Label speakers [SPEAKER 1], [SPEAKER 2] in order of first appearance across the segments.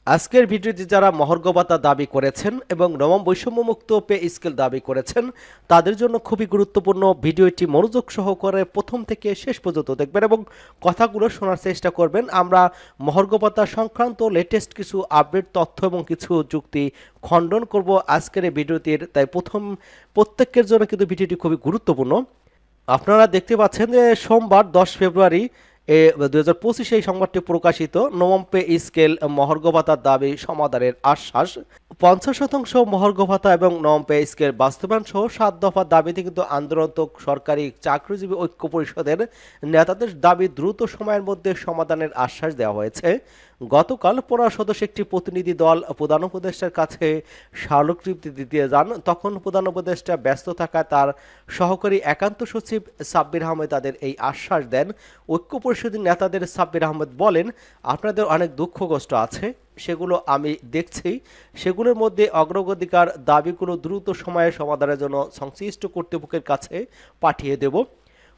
[SPEAKER 1] আজকের ভিডিওতে যারা মহার্ঘ ভাতা দাবি করেছেন এবং নবম বৈষম্যমুক্ত পে স্কেল দাবি করেছেন তাদের জন্য খুবই গুরুত্বপূর্ণ। ভিডিওটি মনোযোগ সহকারে প্রথম থেকে শেষ পর্যন্ত দেখবেন এবং কথাগুলো শোনার চেষ্টা করবেন। আমরা মহার্ঘ ভাতা সংক্রান্ত লেটেস্ট কিছু আপডেট তথ্য এবং কিছু যুক্তি খণ্ডন করব আজকের এই ভিডিওটির, তাই প্রত্যেকের জন্য কিন্তু ভিডিওটি খুবই গুরুত্বপূর্ণ। আপনারা দেখতে পাচ্ছেন যে সোমবার 10 ফেব্রুয়ারি 2025 এই সংবাদটি প্রকাশিত। নবম পে স্কেল মহার্ঘ ভাতার দাবি সমাধানের আশ্বাস। 50% মহার্ঘ ভাতা এবং নবম পে স্কেল বাস্তবায়ন সহ 7 দফার দাবিতে কিন্তু আন্দোলনরত সরকারি চাকরিজীবী ঐক্য পরিষদের নেতাদের দাবি দ্রুত সময়ের মধ্যে সমাধানের আশ্বাস দেওয়া হয়েছে। গতকাল 15 সদস্য একটি প্রতিনিধি দল প্রধান উপদেষ্টার কাছে স্মারকলিপি দিতে যান। তখন প্রধান উপদেষ্টা ব্যস্ত থাকায় তার সহকারী একান্ত সচিব সাব্বির আহমেদ তাদের এই আশ্বাস দেন। ঐক্য পরিষদের নেতাদের সাব্বির আহমেদ বলেন, আপনাদের অনেক দুঃখ কষ্ট আছে, সেগুলো আমি দেখছি। সেগুলোর মধ্যে অগ্রাধিকার দাবিগুলো দ্রুত সময়ে সমাধানের জন্য সংশ্লিষ্ট কর্তৃপক্ষের কাছে পাঠিয়ে দেব।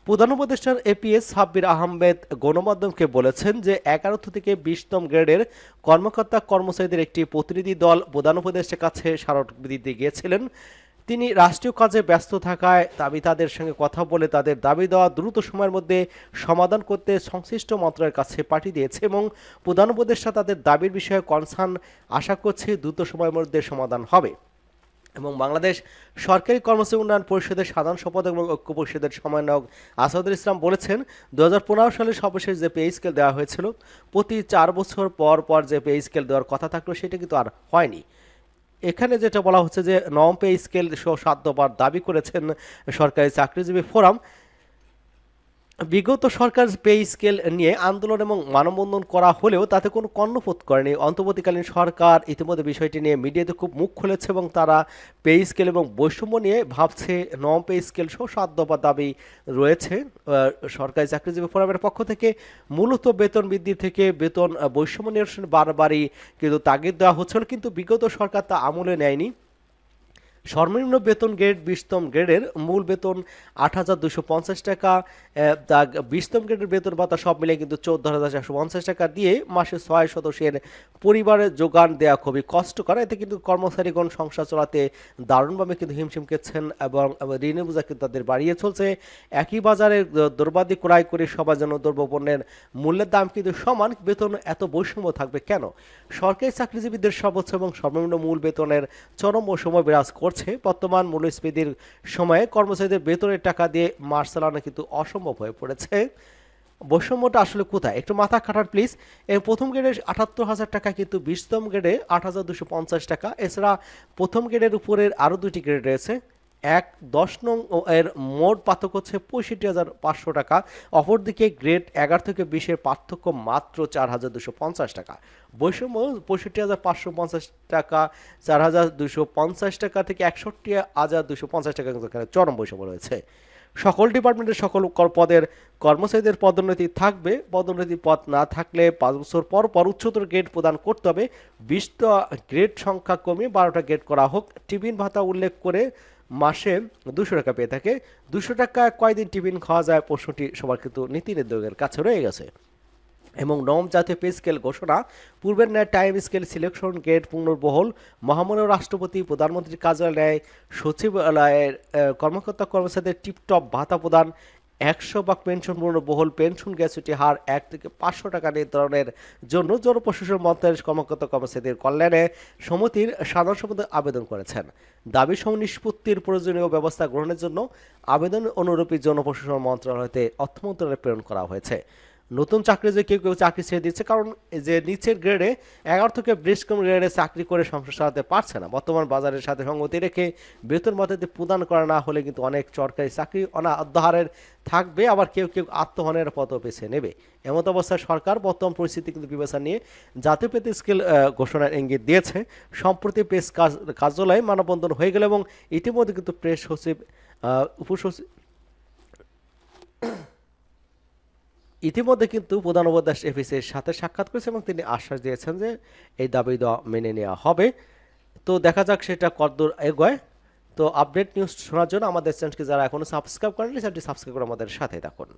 [SPEAKER 1] প্রধান উপদেষ্টার এপিএস সাব্বির আহমেদ গণমাধ্যমকে বলেছেন যে 11 থেকে 20তম গ্রেডের কর্মকর্তা কর্মচারীদের একটি প্রতিনিধি দল প্রধান উপদেষ্টার কাছে স্মারকলিপি দিতে গিয়েছিলেন। তিনি রাষ্ট্রীয় কাজে ব্যস্ত থাকায় আমি তাদের সঙ্গে কথা বলে তাদের দাবি দেওয়া দ্রুত সময়ের মধ্যে সমাধান করতে সংশ্লিষ্ট মন্ত্রণালয়ের কাছে পাঠিয়ে দিয়েছে এবং প্রধান উপদেষ্টা তাদের দাবির বিষয়ে কনসার্ন আশা করছে দ্রুত সময়ের মধ্যে সমাধান হবে। এবং বাংলাদেশ সরকারি কর্মচারী উন্নয়ন পরিষদের সাধারণ সম্পাদক এবং ঐক্য পরিষদের সমন্বয়ক আসাদুল ইসলাম বলেছেন, 2015 সালে সর্বশেষ যে পে স্কেল দেওয়া হয়েছিল, প্রতি 4 বছর পর পর যে পে স্কেল দেওয়ার কথা থাকলো সেটা কিন্তু আর হয়নি। এখানে যেটা বলা হচ্ছে যে নবম পে স্কেল সহ 7 দফার দাবি করেছেন সরকারি চাকরিজীবী ফোরাম। বিগত সরকার পে স্কেল নিয়ে আন্দোলন এবং মানববন্ধন করা হলেও তাতে কোনো কর্ণপাত করেনি। অন্তর্বর্তীকালীন সরকার ইতিমধ্যে বিষয়টি নিয়ে মিডিয়াতে খুব মুখ খুলেছে এবং তারা পে স্কেল এবং বৈষম্য নিয়ে ভাবছে। নবম পে স্কেল সহ 7 দফা দাবি রয়েছে সরকারি চাকরিজীবী ফোরামের পক্ষ থেকে। মূলত বেতন বৃদ্ধি থেকে বেতন বৈষম্য নিরসন বারবারই কিন্তু তাগিদ দেওয়া হচ্ছিল, কিন্তু বিগত সরকার তা আমলে নেয়নি। সর্বনিম্ন বেতন গ্রেড 20তম গ্রেডের মূল বেতন 8,250 টাকা, 20তম গ্রেডের বেতন ভাতা সব মিলে কিন্তু 14,450 টাকা দিয়ে মাসে 6 সদস্যের পরিবারের যোগান দেওয়া খুবই কষ্টকর। এতে কিন্তু কর্মচারীগণ সংসার চালাতে দারুণভাবে কিন্তু হিমশিম খেচ্ছেন এবং ঋণের বোঝা কিন্তু তাদের বাড়িয়ে চলছে। একই বাজারে দ্রব্যাদি ক্রয় করে সবার জন্য দ্রব্যপণ্যের মূল্যের দাম কিন্তু সমান, বেতন এত বৈষম্য থাকবে কেন? সরকারি চাকরিজীবীদের সর্বোচ্চ এবং সর্বনিম্ন মূল বেতনের চরম সময় বিরাজ করছে। বর্তমান মূল্যস্ফীতির সময়ে কর্মচারীদের বেতনের টাকা দিয়ে মাস চালানো কিন্তু অসম্ভব হয়ে পড়েছে। বৈষম্যটা আসলে কোথায় একটু মাথা খাটান প্লিজ। এই প্রথম গ্রেডে 78,000 টাকা, কিন্তু 20তম গ্রেডে 8,250 টাকা। এছাড়া প্রথম গ্রেডের উপরের আরও 2টি গ্রেড রয়েছে। 10 নং এর মোট পার্থক্য হচ্ছে 65,500 টাকা। অপরদিকে গ্রেড 11 থেকে 20-এর পার্থক্য মাত্র 4,250 টাকা। বৈষম্য 65,550 টাকা, 4,250 টাকা থেকে 61,250 টাকা কিন্তু এখানে চরম বৈষম্য রয়েছে। সকল ডিপার্টমেন্টের সকল পদের কর্মচারীদের পদোন্নতি থাকবে। পদোন্নতি পদ না থাকলে 5 বছর পর পর উচ্চতর গ্রেড প্রদান করতে হবে। 20টা গ্রেড সংখ্যা কমিয়ে 12টা গ্রেড করা হোক। টিফিন ভাতা উল্লেখ করে মাসে 200 টাকা পেয়ে থাকে। 200 টাকায় কয়দিন টিফিন খাওয়া যায় প্রশ্নটি সবার কিন্তু নীতি নির্ধারকের কাছে রয়ে গেছে। এবং নবম জাতীয় পে স্কেল ঘোষণা, পূর্বের ন্যায় টাইম স্কেল সিলেকশন গ্রেড পুনর্বহল, মহামান্য রাষ্ট্রপতি প্রধানমন্ত্রীর কার্যালয়ে সচিবালয়ের কর্মকর্তা কর্মচারীদের টিপটপ ভাতা প্রদান, 100 ভাগ পেনশন পুনর্বহল, পেনশন গ্র্যাচুইটি হার 1 থেকে 500 টাকা নির্ধারণের জন্য জনপ্রশাসন মন্ত্রণালয়ের কর্মকর্তা কর্মচারীদের কল্যাণে সমিতির সাধারণ সম্পাদক আবেদন করেছেন। দাবি সহ নিষ্পত্তির প্রয়োজনীয় ব্যবস্থা গ্রহণের জন্য আবেদন অনুরূপী জনপ্রশাসন মন্ত্রণালয় হতে অর্থ মন্ত্রণালয়ে প্রেরণ করা হয়েছে। নতুন চাকরি যে কেউ কেউ চাকরি ছেড়ে দিচ্ছে, কারণ যে নিচের গ্রেডে 11 থেকে 20 গ্রেডে চাকরি করে সংসার চালাতে পারছে না। বর্তমান বাজারের সাথে সঙ্গতি রেখে বেতন ভাতাতে প্রদান করা না হলে কিন্তু অনেক সরকারি চাকরি অনাদ্যহারের থাকবে, আবার কেউ কেউ আত্মহনের পথও বেছে নেবে। এমত অবস্থায় সরকার বর্তমান পরিস্থিতি কিন্তু বিবেচনা নিয়ে জাতীয় পে স্কেল ঘোষণার ইঙ্গিত দিয়েছে। সম্প্রতি প্রেস কার্যালয়ে মানববন্ধন হয়ে গেল এবং ইতিমধ্যে কিন্তু প্রেস সচিব উপসচিব ইতিমধ্যে কিন্তু প্রধান উপদেষ্টা এফিসির সাথে সাক্ষাৎ করেছে এবং তিনি আশ্বাস দিয়েছেন যে এই দাবি দেওয়া মেনে নেওয়া হবে। তো দেখা যাক সেটা কতদূর এগোয়। তো আপডেট নিউজ শোনার জন্য আমাদের চ্যানেলকে যারা এখনো সাবস্ক্রাইব করেননি চ্যানেলটি সাবস্ক্রাইব করে আমাদের সাথে থাকুন।